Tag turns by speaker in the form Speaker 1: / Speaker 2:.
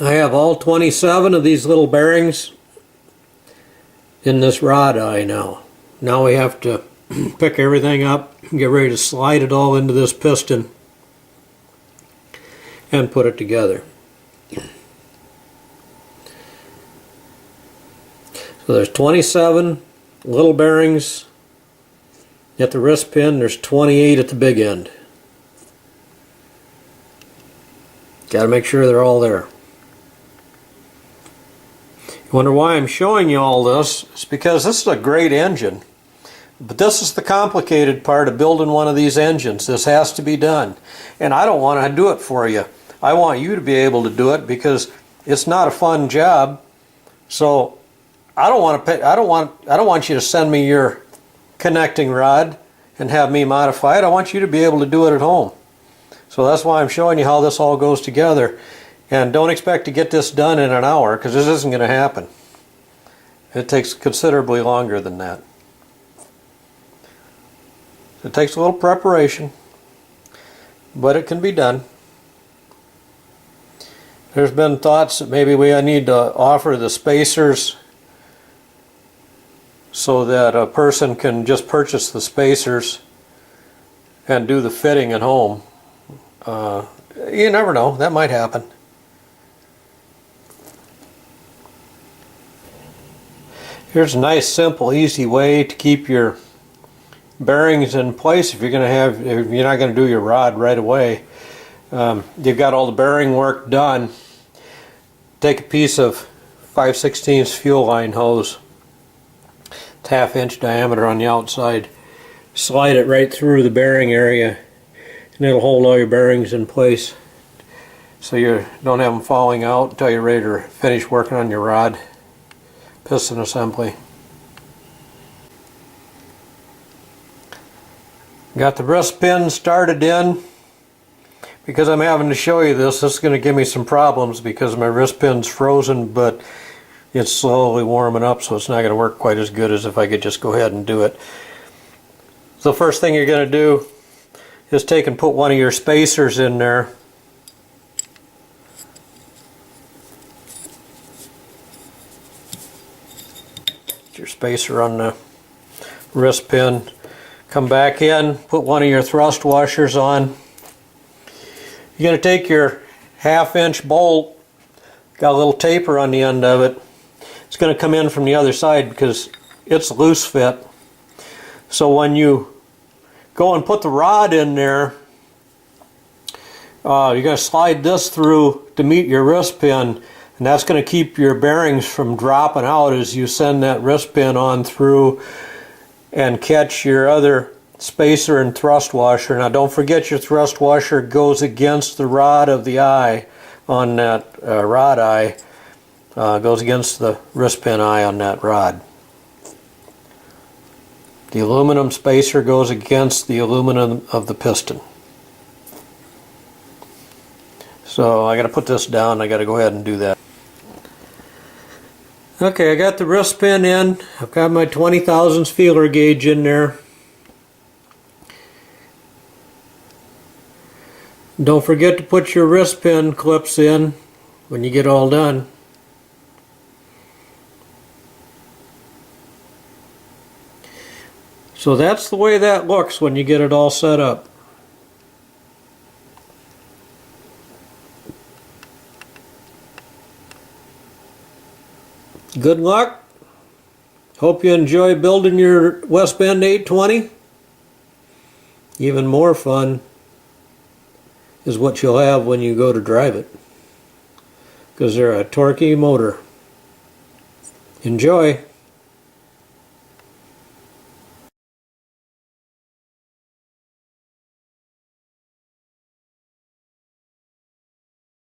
Speaker 1: I have all 27 of these little bearings in this rod eye now. Now we have to pick everything up, get ready to slide it all into this piston and put it together. So there's 27 little bearings at the wrist pin, there's 28 at the big end. Got to make sure they're all there. You wonder why I'm showing you all this? It's because this is a great engine. But this is the complicated part of building one of these engines. This has to be done. And I don't want to do it for you. I want you to be able to do it because it's not a fun job. So I don't want you to send me your connecting rod and have me modify it. I want you to be able to do it at home. So that's why I'm showing you how this all goes together. And don't expect to get this done in an hour, because this isn't going to happen. It takes considerably longer than that. It takes a little preparation, but it can be done. There's been thoughts that maybe we need to offer the spacers so that a person can just purchase the spacers and do the fitting at home. You never know, that might happen. Here's a nice, simple, easy way to keep your bearings in place if you're not going to do your rod right away. You've got all the bearing work done. Take a piece of 5/16 fuel line hose. It's 1/2 inch diameter on the outside. Slide it right through the bearing area and it'll hold all your bearings in place so you don't have them falling out until you're ready to finish working on your rod piston assembly. Got the wrist pin started in. Because I'm having to show you this is going to give me some problems because my wrist pin's frozen, but it's slowly warming up, so it's not going to work quite as good as if I could just go ahead and do it. So the first thing you're going to do is take and put one of your spacers in there. Get your spacer on the wrist pin. Come back in, put one of your thrust washers on. You're going to take your 1/2 inch bolt, got a little taper on the end of it. It's going to come in from the other side because it's loose fit. So when you go and put the rod in there, you're going to slide this through to meet your wrist pin, and that's going to keep your bearings from dropping out as you send that wrist pin on through and catch your other spacer and thrust washer. Now don't forget your thrust washer goes against the rod of the eye on that rod eye. Goes against the wrist pin eye on that rod. The aluminum spacer goes against the aluminum of the piston. So I got to put this down. I got to go ahead and do that. Okay, I got the wrist pin in. I've got my 20 thousandths feeler gauge in there. Don't forget to put your wrist pin clips in when you get all done. So that's the way that looks when you get it all set up. Good luck. Hope you enjoy building your West Bend 820. Even more fun is what you'll have when you go to drive it, because they're a torquey motor. Enjoy.